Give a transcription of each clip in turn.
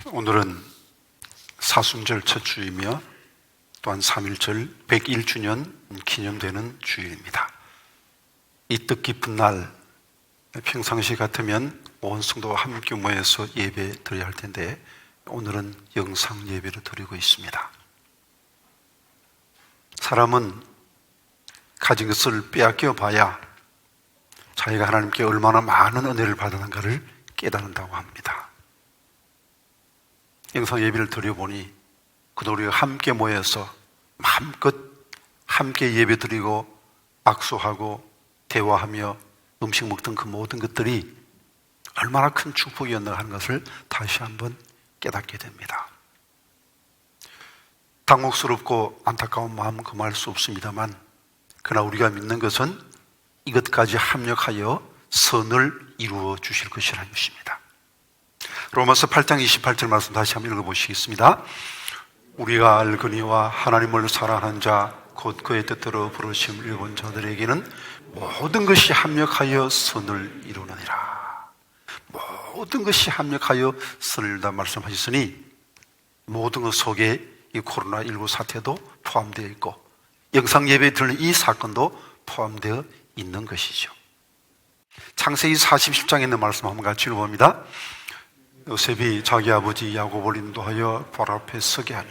오늘은 사순절 첫 주이며 또한 3.1절 101주년 기념되는 주일입니다. 이 뜻깊은 날, 평상시 같으면 온 성도와 함께 모여서 예배 드려야 할 텐데 오늘은 영상 예배를 드리고 있습니다. 사람은 가진 것을 빼앗겨 봐야 자기가 하나님께 얼마나 많은 은혜를 받았는가를 깨닫는다고 합니다. 영상 예배를 드려보니 그도 우리가 함께 모여서 마음껏 함께 예배 드리고 악수하고 대화하며 음식 먹던 그 모든 것들이 얼마나 큰 축복이었나 하는 것을 다시 한번 깨닫게 됩니다. 당혹스럽고 안타까운 마음은 금할 수 없습니다만 그러나 우리가 믿는 것은 이것까지 합력하여 선을 이루어 주실 것이라는 것입니다. 로마서 8장 28절 말씀 다시 한번 읽어보시겠습니다. 우리가 알거니와 하나님을 사랑하는 자 곧 그의 뜻대로 부르심을 입은 자들에게는 모든 것이 합력하여 선을 이루느니라. 모든 것이 합력하여 선을 이룬다 말씀하셨으니 모든 것 속에 이 코로나19 사태도 포함되어 있고 영상 예배에 드리는 이 사건도 포함되어 있는 것이죠. 창세기 47장에 있는 말씀 한번 같이 읽어봅니다. 요셉이 자기 아버지 야곱을 인도하여 바로 앞에 서게 하니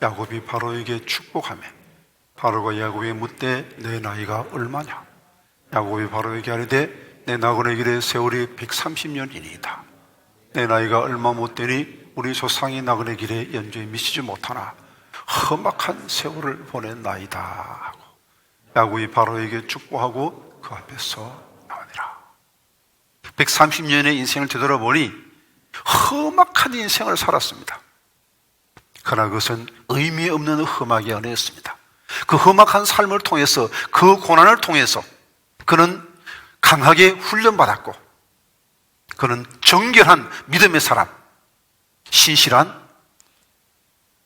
야곱이 바로에게 축복하며 바로가 야곱에게 묻되 내 나이가 얼마냐? 야곱이 바로에게 하리되 내 나그네 길의 세월이 130년이니이다. 내 나이가 얼마 못 되니 우리 조상이 나그네 길에 연주에 미치지 못하나 험악한 세월을 보낸 나이다 하고 야곱이 바로에게 축복하고 그 앞에서 나오니라. 130년의 인생을 되돌아보니 험악한 인생을 살았습니다. 그러나 그것은 의미 없는 험하게 아니었습니다. 그 험악한 삶을 통해서 그 고난을 통해서 그는 강하게 훈련받았고 그는 정결한 믿음의 사람, 신실한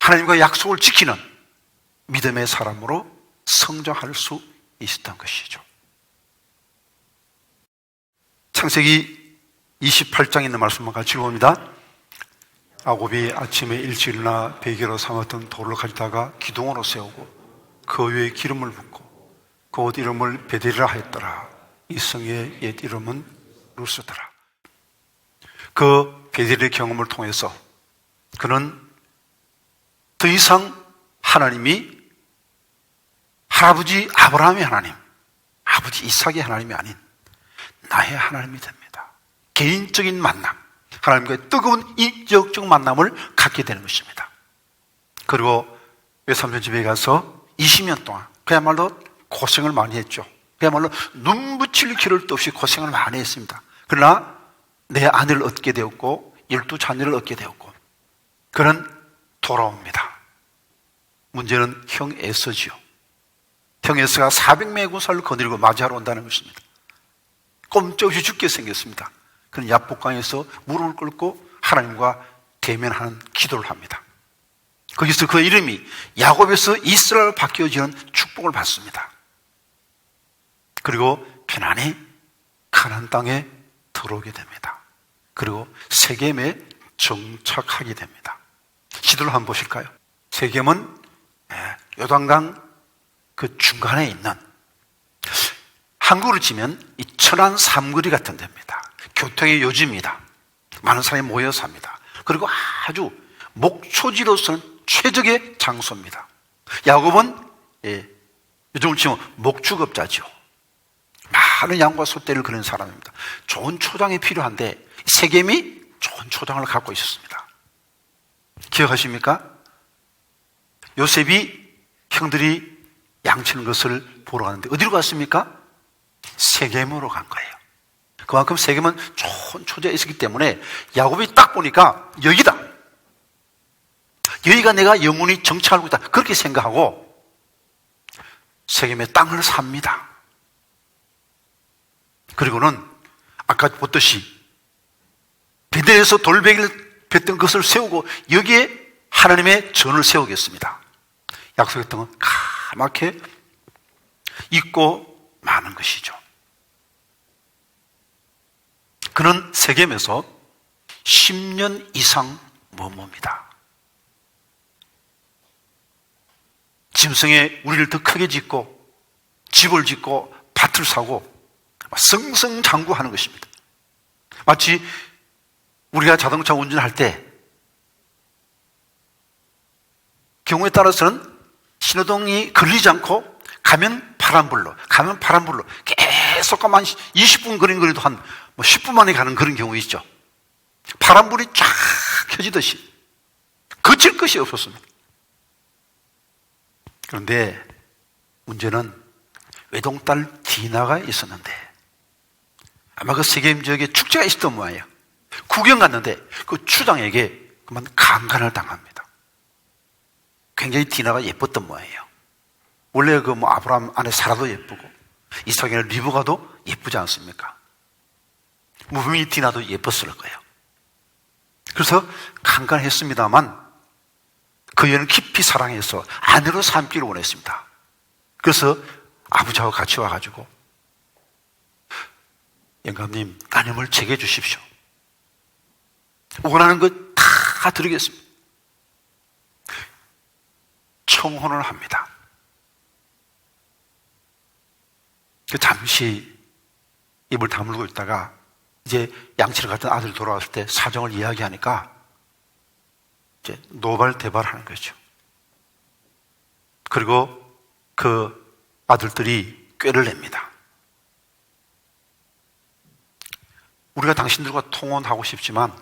하나님과 약속을 지키는 믿음의 사람으로 성장할 수 있었던 것이죠. 창세기 28장에 있는 말씀만 같이 봅니다. 야곱이 아침에 일찍 일어나 베개로 삼았던 돌을 가져다가 기둥으로 세우고 그 위에 기름을 붓고 그 옷 이름을 베델이라 하였더라. 이 성의 옛 이름은 루스더라. 그 베델의 경험을 통해서 그는 더 이상 하나님이 할아버지 아브라함의 하나님, 아버지 이삭의 하나님이 아닌 나의 하나님이 됩니다. 개인적인 만남, 하나님과의 뜨거운 인격적 만남을 갖게 되는 것입니다. 그리고 외삼촌 집에 가서 20년 동안 그야말로 고생을 많이 했죠. 그야말로 눈 붙일 기를 도 없이 고생을 많이 했습니다. 그러나 내 아내를 얻게 되었고 12자녀를 얻게 되었고 그는 돌아옵니다. 문제는 형 에서지요. 형 에서가 400매구살을 거느리고 맞이하러 온다는 것입니다. 꼼짝없이 죽게 생겼습니다. 그는 야복강에서 무릎을 꿇고 하나님과 대면하는 기도를 합니다. 거기서 그 이름이 야곱에서 이스라엘로 바뀌어지는 축복을 받습니다. 그리고 편안히 가나안 땅에 들어오게 됩니다. 그리고 세겜에 정착하게 됩니다. 지도를 한번 보실까요? 세겜은 요단강 그 중간에 있는 한국으로 치면 이 천안 삼거리 같은 데입니다. 교통의 요지입니다. 많은 사람이 모여 삽니다. 그리고 아주 목초지로서는 최적의 장소입니다. 야곱은 요즘을 치면 목축업자죠. 많은 양과 소떼를 그리는 사람입니다. 좋은 초장이 필요한데 세겜이 좋은 초장을 갖고 있었습니다. 기억하십니까? 요셉이 형들이 양치는 것을 보러 갔는데 어디로 갔습니까? 세겜으로 간 거예요. 그만큼 세겜은 좋은 초자에 있었기 때문에 야곱이 딱 보니까 여기다. 여기가 내가 영원히 정착하고 있다. 그렇게 생각하고 세겜의 땅을 삽니다. 그리고는 아까 보듯이 베델에서 돌베개를 뱉던 것을 세우고 여기에 하나님의 전을 세우겠습니다. 약속했던 건 까맣게 잊고 마는 것이죠. 그는 세겜에서 10년 이상 뭐뭐입니다. 짐승에 우리를 더 크게 짓고 집을 짓고 밭을 사고 승승장구하는 것입니다. 마치 우리가 자동차 운전할 때 경우에 따라서는 신호등이 걸리지 않고 가면 파란불로 계속 가만 20분 거리도 한 10분 만에 가는 그런 경우 있죠. 파란불이 쫙 켜지듯이 거칠 것이 없었습니다. 그런데 문제는 외동딸 디나가 있었는데 아마 그 세겜 지역에 축제가 있었던 모양이에요. 구경 갔는데 그 추장에게 그만 강간을 당합니다. 굉장히 디나가 예뻤던 모양이에요. 원래 그 아브라함 아내 사라도 예쁘고 이삭이나 리브가도 예쁘지 않습니까? 분명히 디나도 예뻤을 거예요. 그래서 강간했습니다만 그 여인은 깊이 사랑해서 아내로 삼기를 원했습니다. 그래서 아버지하고 같이 와가지고 영감님 따님을 제게 주십시오. 원하는 것 다 드리겠습니다. 청혼을 합니다. 잠시 입을 다물고 있다가 이제 양치를 갔던 아들이 돌아왔을 때 사정을 이야기하니까 이제 노발대발하는 거죠. 그리고 그 아들들이 꾀를 냅니다. 우리가 당신들과 통혼하고 싶지만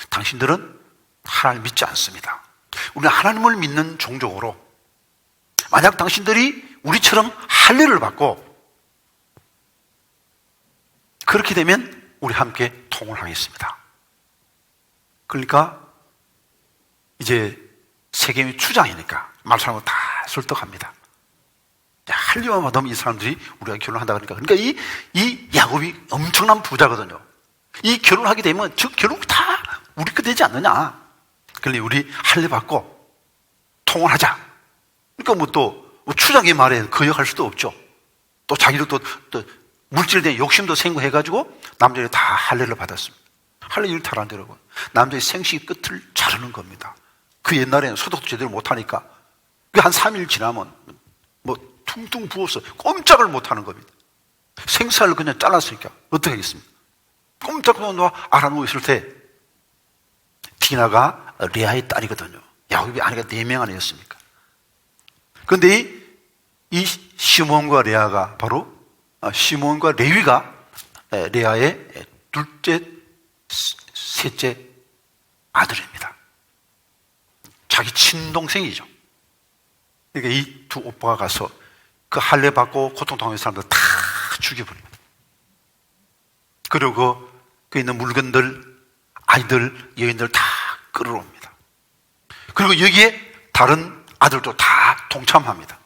당신들은 하나님을 믿지 않습니다. 우리는 하나님을 믿는 종족으로 만약 당신들이 우리처럼 할례를 받고 그렇게 되면 우리 함께 통혼하겠습니다. 그러니까 이제 세겜이 추장이니까 말사람은 다 설득합니다. 할례만 받으면 이 사람들이 우리가 결혼한다 그러니까 이 야곱이 엄청난 부자거든요. 이 결혼하게 되면 저 결혼 다 우리 거 되지 않느냐. 그러니 우리 할례 받고 통혼하자. 그러니까 또 추장의 말에 거역할 수도 없죠. 또 자기도 또 물질에 욕심도 생겨해가지고 남자들이 다 할례를 받았습니다. 할례 일탈한다고 남자의 생식 끝을 자르는 겁니다. 그 옛날에는 소독도 제대로 못하니까 한 3일 지나면 퉁퉁 부어서 꼼짝을 못하는 겁니다. 생살을 그냥 잘랐으니까 어떻게 하겠습니까? 꼼짝도 알아누워 있을 때 디나가 레아의 딸이거든요. 야곱이 아내가 4명 아니었습니까? 그런데 이 시몬과 레아가 바로 시몬과 레위가 레아의 둘째, 셋째 아들입니다. 자기 친동생이죠. 그러니까 이 두 오빠가 가서 그 할례 받고 고통당하는 사람들 다 죽여버립니다. 그리고 그 있는 물건들, 아이들, 여인들 다 끌어옵니다. 그리고 여기에 다른 아들도 다 동참합니다.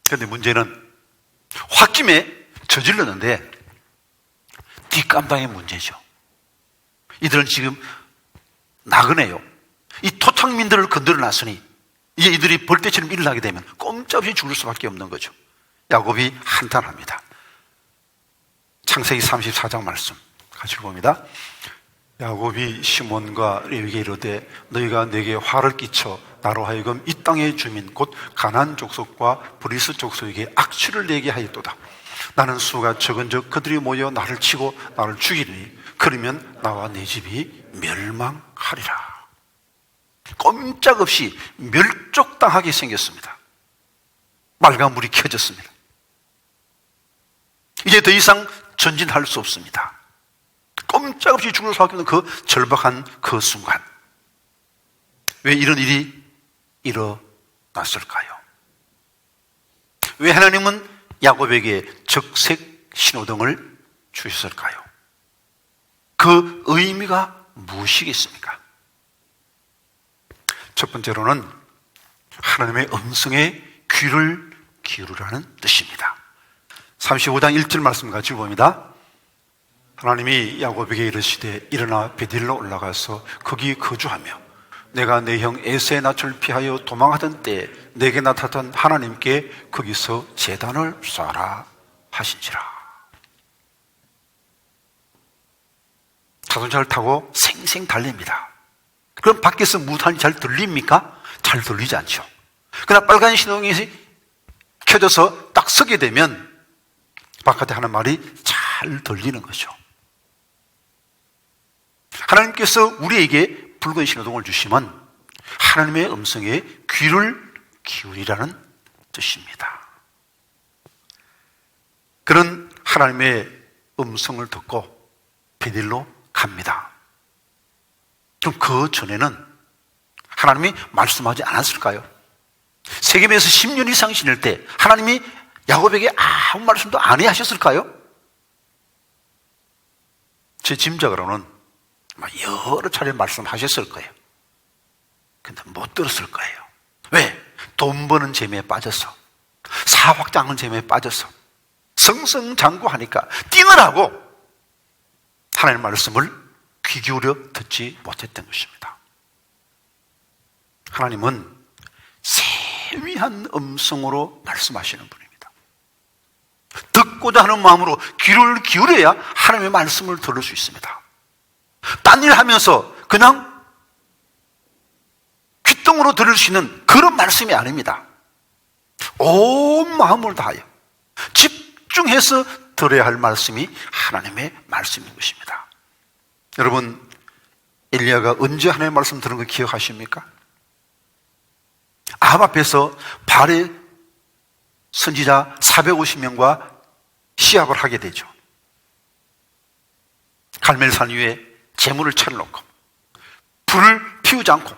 그런데 문제는 홧김에 저질렀는데 뒷감당의 문제죠. 이들은 지금 나그네요. 이 토착민들을 건드려 놨으니 이제 이들이 벌떼처럼 일어나게 되면 꼼짝없이 죽을 수밖에 없는 거죠. 야곱이 한탄합니다. 창세기 34장 말씀 같이 봅니다. 야곱이 시몬과 레위에게 이르되 너희가 내게 화를 끼쳐 나로 하여금 이 땅의 주민 곧 가나안 족속과 브리스 족속에게 악취를 내게 하였도다. 나는 수가 적은즉 그들이 모여 나를 치고 나를 죽이리니 그러면 나와 내 집이 멸망하리라. 꼼짝없이 멸족당하게 생겼습니다. 빨간 불이 켜졌습니다. 이제 더 이상 전진할 수 없습니다. 꼼짝없이 죽을 수밖에 없는 그 절박한 그 순간, 왜 이런 일이 일어났을까요? 왜 하나님은 야곱에게 적색 신호등을 주셨을까요? 그 의미가 무엇이겠습니까? 첫 번째로는 하나님의 음성에 귀를 기울이라는 뜻입니다. 35장 1절 말씀 같이 봅니다. 하나님이 야곱에게 이르시되 일어나 베델로 올라가서 거기 거주하며 내가 내 형 에서의 낯을 피하여 도망하던 때에 내게 나타났던 하나님께 거기서 제단을 쌓아라 하신지라. 자동차를 타고 생생 달립니다. 그럼 밖에서 무탄이 잘 들립니까? 잘 들리지 않죠. 그러나 빨간 신호등이 켜져서 딱 서게 되면 바깥에 하는 말이 잘 들리는 거죠. 하나님께서 우리에게 붉은 신호등을 주시면 하나님의 음성에 귀를 기울이라는 뜻입니다. 그런 하나님의 음성을 듣고 베델로 갑니다. 그럼 그 전에는 하나님이 말씀하지 않았을까요? 세겜에서 10년 이상 지낼 때 하나님이 야곱에게 아무 말씀도 안 하셨을까요? 제 짐작으로는 여러 차례 말씀하셨을 거예요. 근데 못 들었을 거예요. 왜? 돈 버는 재미에 빠져서, 사확장하는 재미에 빠져서 승승장구하니까 띵을 하고 하나님의 말씀을 귀 기울여 듣지 못했던 것입니다. 하나님은 세미한 음성으로 말씀하시는 분입니다. 듣고자 하는 마음으로 귀를 기울여야 하나님의 말씀을 들을 수 있습니다. 딴 일 하면서 그냥 귓등으로 들을 수 있는 그런 말씀이 아닙니다. 온 마음을 다하여 집중해서 들어야 할 말씀이 하나님의 말씀인 것입니다. 여러분, 엘리야가 언제 하나님의 말씀 들은 거 기억하십니까? 아합 앞에서 바알의 선지자 450명과 시합을 하게 되죠. 갈멜산 위에 제물을 차려놓고 불을 피우지 않고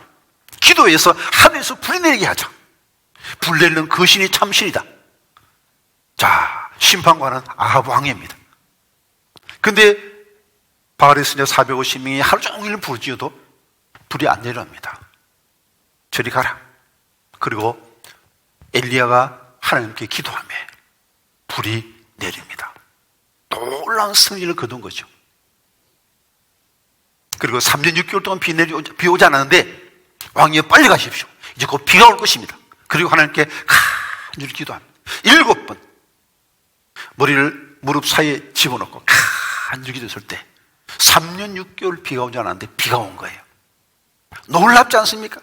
기도해서 하늘에서 불이 내리게 하자. 불 내리는 그 신이 참신이다. 자, 심판관은 아합 왕입니다. 근데 바알의 선지자 450명이 하루 종일 부르짖어도 불이 안 내려옵니다. 저리 가라. 그리고 엘리야가 하나님께 기도하며 불이 내립니다. 놀라운 승리를 거둔 거죠. 그리고 3년 6개월 동안 비 오지 않았는데 왕이여 빨리 가십시오. 이제 곧 비가 올 것입니다. 그리고 하나님께 간절히 기도합니다. 7번 머리를 무릎 사이에 집어넣고 간절히 기도했을 때 3년 6개월 비가 오지 않았는데 비가 온 거예요. 놀랍지 않습니까?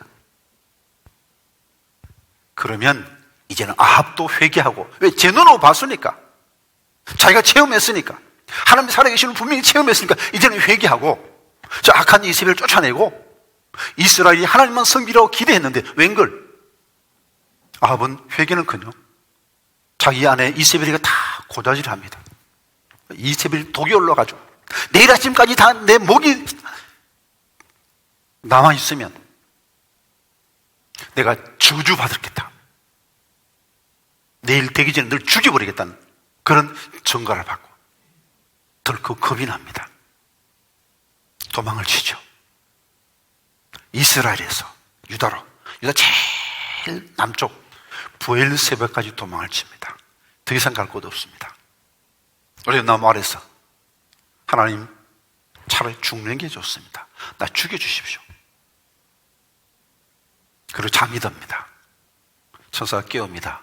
그러면 이제는 아합도 회개하고, 왜? 제 눈으로 봤으니까, 자기가 체험했으니까, 하나님이 살아계시는 분명히 체험했으니까 이제는 회개하고 저 악한 이세벨을 쫓아내고 이스라엘이 하나님만 섬기라고 기대했는데 웬걸? 아합은 회개는커녕 자기 아내 이세벨이가 다 고자질을 합니다. 이세벨이 독이 올라가지고 내일 아침까지 다 내 목이 남아있으면 내가 저주받았겠다. 내일 되기 전에 널 죽여버리겠다는 그런 전가를 받고 덜컥 겁이 납니다. 도망을 치죠. 이스라엘에서 유다 제일 남쪽 부엘세바까지 도망을 칩니다. 더 이상 갈 곳 없습니다. 우리 나무 아래서 하나님, 차라리 죽는 게 좋습니다. 나 죽여주십시오. 그리고 잠이 듭니다. 천사가 깨웁니다.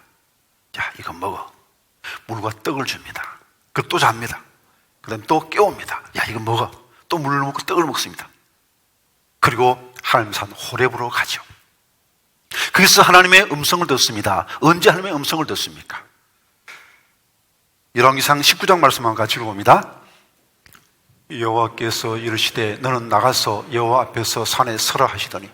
야, 이거 먹어. 물과 떡을 줍니다. 그리고 또 잡니다. 그 다음에 또 깨웁니다. 야, 이거 먹어. 또 물을 먹고 떡을 먹습니다. 그리고 하나님 산 호렙으로 가죠. 그래서 하나님의 음성을 듣습니다. 언제 하나님의 음성을 듣습니까? 열왕기상 19장 말씀만 같이 읽어봅니다. 여호와께서 이르시되 너는 나가서 여호와 앞에서 산에 서라 하시더니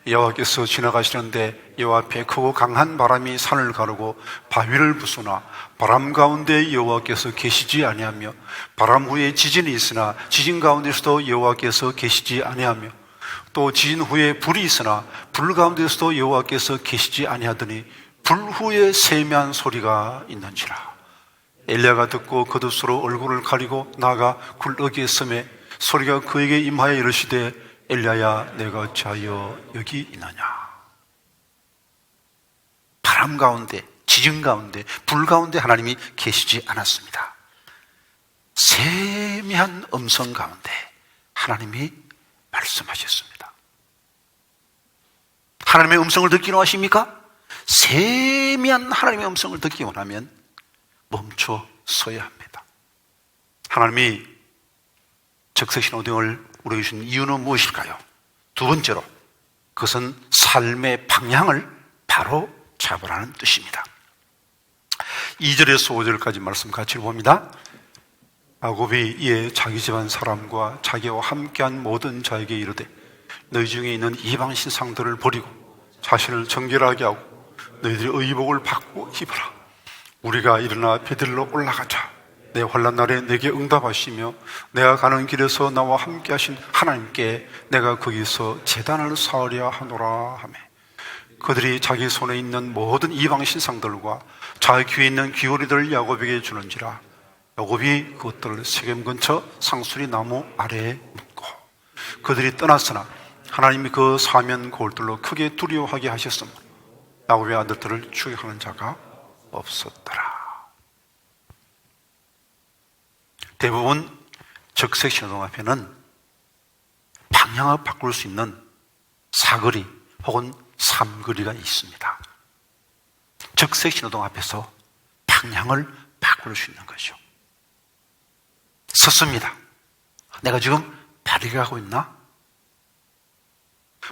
여호와께서 지나가시는데 여호와 앞에 크고 강한 바람이 산을 가르고 바위를 부수나 바람 가운데 여호와께서 계시지 아니하며 바람 후에 지진이 있으나 지진 가운데서도 여호와께서 계시지 아니하며 또 지진 후에 불이 있으나 불 가운데서도 여호와께서 계시지 아니하더니 불 후에 세미한 소리가 있는지라. 엘리야가 듣고 겉옷으로 얼굴을 가리고 나아가 굴러기에 섬에 소리가 그에게 임하여 이르시되 엘리야야 내가 어찌하여 여기 있느냐. 바람 가운데, 지진 가운데, 불 가운데 하나님이 계시지 않았습니다. 세미한 음성 가운데 하나님이 말씀하셨습니다. 하나님의 음성을 듣기 원하십니까? 세미한 하나님의 음성을 듣기 원하면 멈춰 서야 합니다. 하나님이 적색 신호등을 우리에게 주신 이유는 무엇일까요? 두 번째로, 그것은 삶의 방향을 바로 잡으라는 뜻입니다. 2절에서 5절까지 말씀 같이 봅니다. 야곱이 이에 자기 집안 사람과 자기와 함께한 모든 자에게 이르되 너희 중에 있는 이방 신상들을 버리고 자신을 정결하게 하고 너희들이 의복을 받고 입어라. 우리가 일어나 베들로 올라가자. 내 환난 날에 내게 응답하시며 내가 가는 길에서 나와 함께 하신 하나님께 내가 거기서 제단을 쌓으려 하노라 하며, 그들이 자기 손에 있는 모든 이방 신상들과 자기 귀에 있는 귀걸이들을 야곱에게 주는지라. 야곱이 그것들을 세겜 근처 상수리 나무 아래에 묻고, 그들이 떠났으나 하나님이 그 사면 골들로 크게 두려워하게 하셨으므로 야곱의 아들들을 추격하는 자가 없었더라. 대부분 적색 신호등 앞에는 방향을 바꿀 수 있는 사거리 혹은 삼거리가 있습니다. 적색 신호등 앞에서 방향을 바꿀 수 있는 거죠. 섰습니다. 내가 지금 바르게 가고 있나?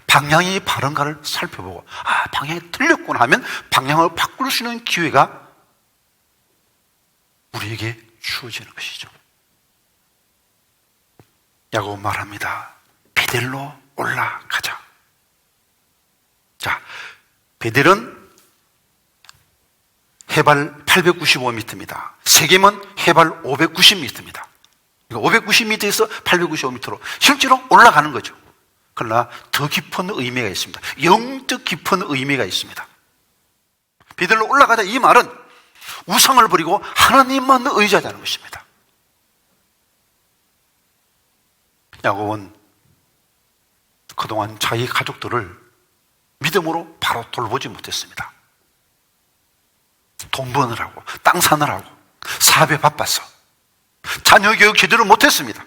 방향이 바른가를 살펴보고, 방향이 틀렸구나 하면 방향을 바꿀 수 있는 기회가 우리에게 주어지는 것이죠. 야곱 말합니다. 베델로 올라가자. 자, 베델은 해발 895m입니다. 세겜은 해발 590m입니다. 590m에서 895m로 실제로 올라가는 거죠. 그러나 더 깊은 의미가 있습니다. 영적 깊은 의미가 있습니다. 베델로 올라가자, 이 말은 우상을 버리고 하나님만 의지하자는 것입니다. 야곱은 그동안 자기 가족들을 믿음으로 바로 돌보지 못했습니다. 돈 버느라고, 땅 사느라고, 사업에 바빠서 자녀 교육 제대로 못했습니다.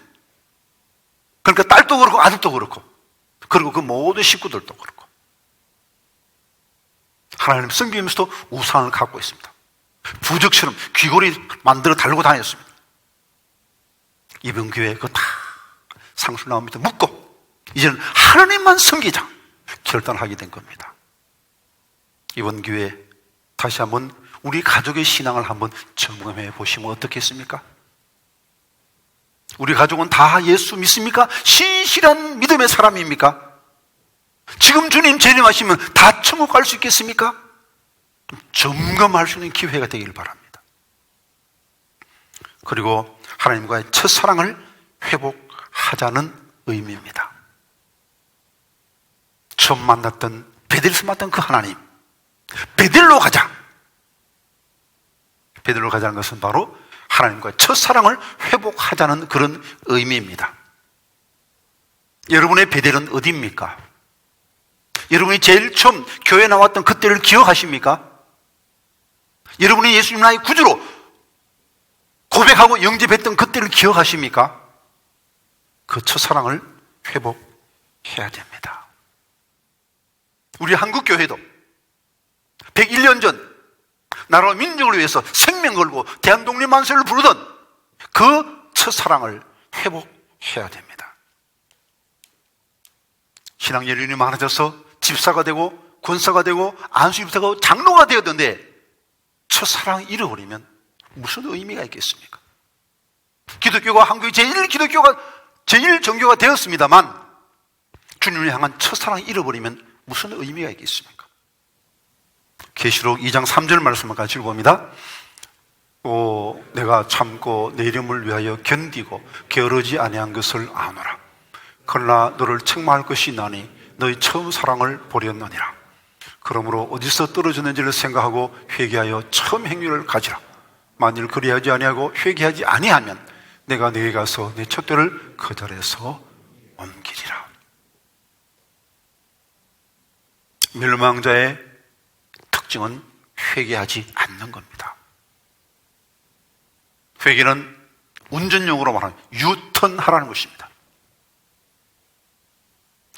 그러니까 딸도 그렇고 아들도 그렇고, 그리고 그 모든 식구들도 그렇고, 하나님 섬기면서도 우상을 갖고 있습니다. 부적처럼 귀걸이 만들어 달고 다녔습니다. 이번 교회에 그거 다 상수 나옵니다. 묻고 이제는 하나님만 섬기자 결단하게 된 겁니다. 이번 기회에 다시 한번 우리 가족의 신앙을 한번 점검해 보시면 어떻겠습니까? 우리 가족은 다 예수 믿습니까? 신실한 믿음의 사람입니까? 지금 주님 재림하시면 다 천국 갈 수 있겠습니까? 점검할 수 있는 기회가 되기를 바랍니다. 그리고 하나님과의 첫사랑을 회복하자는 의미입니다. 처음 만났던 베델에서 만났던 그 하나님, 베델로 가자. 베델로 가자는 것은 바로 하나님과의 첫사랑을 회복하자는 그런 의미입니다. 여러분의 베델은 어디입니까? 여러분이 제일 처음 교회 나왔던 그때를 기억하십니까? 여러분이 예수님 나의 구주로 고백하고 영접했던 그때를 기억하십니까? 그 첫사랑을 회복해야 됩니다. 우리 한국교회도 101년 전 나라와 민족을 위해서 생명 걸고 대한독립만세를 부르던 그 첫사랑을 회복해야 됩니다. 신앙 연륜이 많아져서 집사가 되고 권사가 되고 안수집사가 되고 장로가 되었는데 첫사랑 잃어버리면 무슨 의미가 있겠습니까? 기독교가 한국의 제일 종교가 되었습니다만 주님을 향한 첫사랑 잃어버리면 무슨 의미가 있겠습니까? 계시록 2장 3절 말씀을 같이 봅니다. 내가 참고 내 이름을 위하여 견디고 게으르지 아니한 것을 아노라. 그러나 너를 책망할 것이 나니 너희 처음 사랑을 버렸느니라. 그러므로 어디서 떨어졌는지를 생각하고 회개하여 처음 행위를 가지라. 만일 그리하지 아니하고 회개하지 아니하면 내가 네게 가서 내 촛대를 그 자리에서 옮기리라. 멸망자의 특징은 회개하지 않는 겁니다. 회개는 운전용어로 말하는 유턴하라는 것입니다.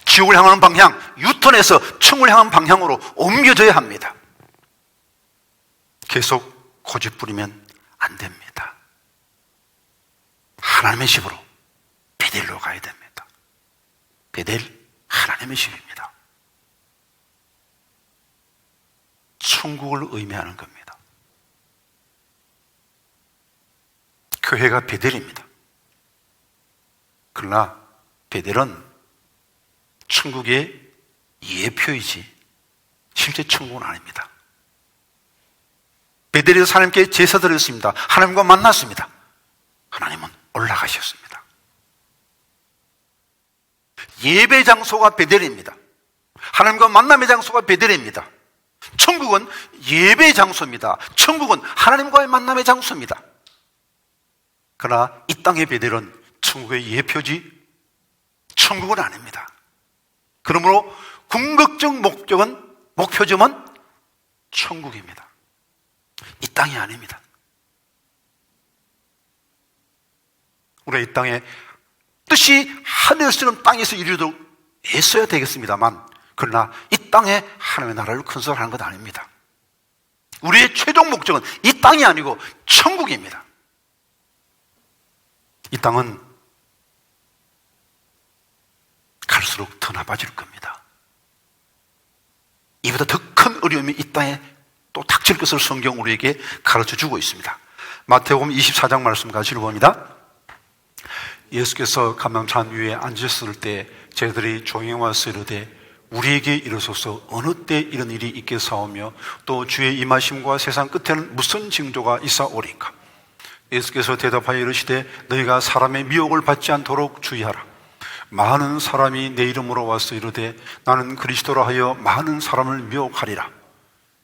지옥을 향하는 방향, 유턴해서 천국을 향하는 방향으로 옮겨져야 합니다. 계속 고집 부리면 안 됩니다. 하나님의 집으로 베델로 가야 됩니다. 베델, 하나님의 집입니다. 천국을 의미하는 겁니다. 교회가 베델입니다. 그러나 베델은 천국의 예표이지 실제 천국은 아닙니다. 베델에서 하나님께 제사 드렸습니다. 하나님과 만났습니다. 하나님은 올라가셨습니다. 예배 장소가 베델입니다. 하나님과 만남의 장소가 베델입니다. 천국은 예배 장소입니다. 천국은 하나님과의 만남의 장소입니다. 그러나 이 땅의 베델은 천국의 예표지 천국은 아닙니다. 그러므로 궁극적 목표점은 천국입니다. 이 땅이 아닙니다. 우리가 이 땅에 뜻이 하늘에서는 땅에서 이루도록 애써야 되겠습니다만, 그러나 이 땅에 하나님의 나라를 건설하는 것 아닙니다. 우리의 최종 목적은 이 땅이 아니고 천국입니다. 이 땅은 갈수록 더 나빠질 겁니다. 이보다 더 큰 어려움이 이 땅에 또 닥칠 것을 성경 우리에게 가르쳐 주고 있습니다. 마태복음 24장 말씀 같이 읽어봅니다. 예수께서 감람산 위에 앉으셨을 때 제자들이 조용히 와서 이르되 우리에게 이르소서 어느 때 이런 일이 있겠사오며 또 주의 임하심과 세상 끝에는 무슨 징조가 있사오리까? 예수께서 대답하여 이르시되 너희가 사람의 미혹을 받지 않도록 주의하라. 많은 사람이 내 이름으로 와서 이르되 나는 그리스도라 하여 많은 사람을 미혹하리라.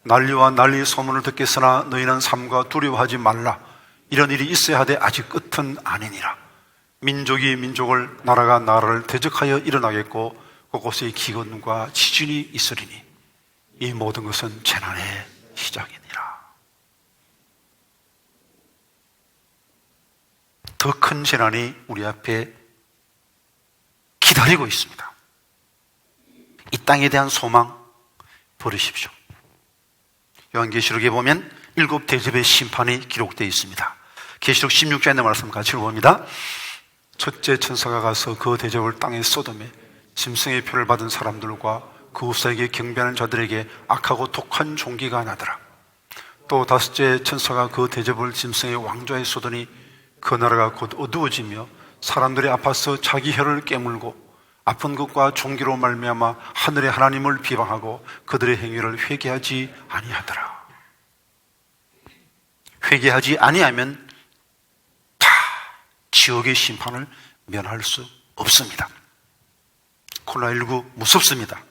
난리와 난리 소문을 듣겠으나 너희는 삼가 두려워하지 말라. 이런 일이 있어야 하되 아직 끝은 아니니라. 민족이 민족을, 나라가 나라를 대적하여 일어나겠고 곳곳에 기근과 지진이 있으리니 이 모든 것은 재난의 시작이니라. 더 큰 재난이 우리 앞에 기다리고 있습니다. 이 땅에 대한 소망 버리십시오. 요한계시록에 보면 7 대접의 심판이 기록되어 있습니다. 계시록 16장에 있는 말씀 같이 읽어봅니다. 첫째 천사가 가서 그 대접을 땅에 쏟음에 짐승의 표를 받은 사람들과 그 후사에게 경배하는 자들에게 악하고 독한 종기가 나더라. 또 다섯째 천사가 그 대접을 짐승의 왕좌에 쏟으니 그 나라가 곧 어두워지며 사람들이 아파서 자기 혀를 깨물고 아픈 것과 종기로 말미암아 하늘의 하나님을 비방하고 그들의 행위를 회개하지 아니하더라. 회개하지 아니하면 다 지옥의 심판을 면할 수 없습니다. 코로나19 무섭습니다.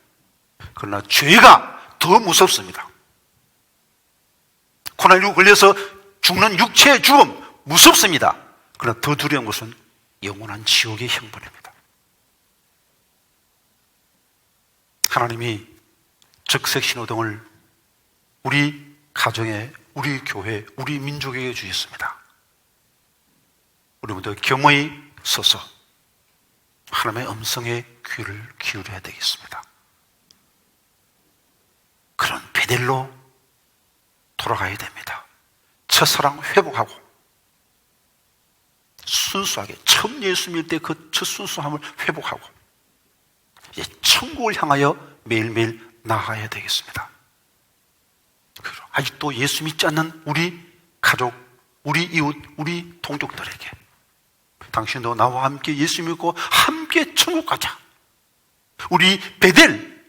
그러나 죄가 더 무섭습니다. 코로나19 걸려서 죽는 육체의 죽음 무섭습니다. 그러나 더 두려운 것은 영원한 지옥의 형벌입니다. 하나님이 적색 신호등을 우리 가정에, 우리 교회, 우리 민족에게 주셨습니다. 우리 모두 겸허히 서서 하나님의 음성에 귀를 기울여야 되겠습니다. 그런 베델로 돌아가야 됩니다. 첫사랑 회복하고 순수하게 처음 예수 믿을 때 그 첫 순수함을 회복하고 이제 천국을 향하여 매일매일 나아가야 되겠습니다. 아직도 예수 믿지 않는 우리 가족, 우리 이웃, 우리 동족들에게 당신도 나와 함께 예수 믿고 함께 천국 가자. 우리 베델,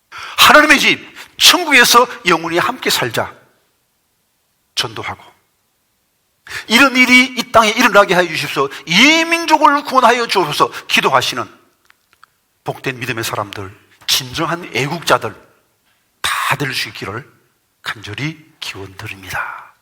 하나님의 집, 천국에서 영원히 함께 살자. 전도하고 이런 일이 이 땅에 일어나게 하여 주십시오. 이 민족을 구원하여 주옵소서 기도하시는 복된 믿음의 사람들, 진정한 애국자들 다 될 수 있기를 간절히 기원드립니다.